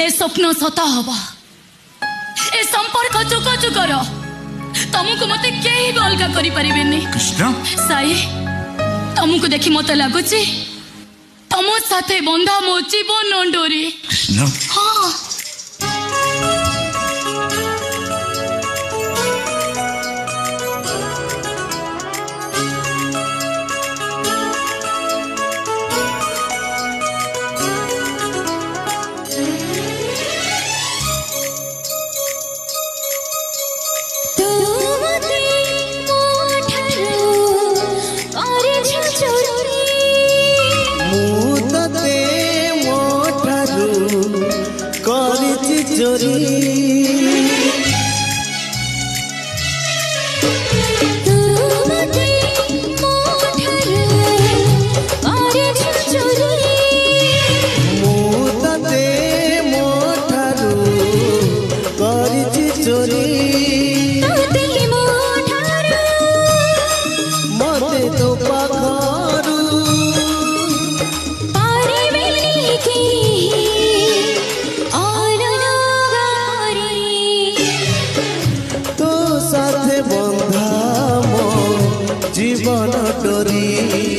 ए स्वप्न सत हब ए संपर्क जुग जुगर तुमको मत कहीं भी अलग करें कृष्ण साई तुमको देखी मत लगुच तुम साथे बंधा मो जीवन डोरी कृष्ण हाँ जीवन डोरी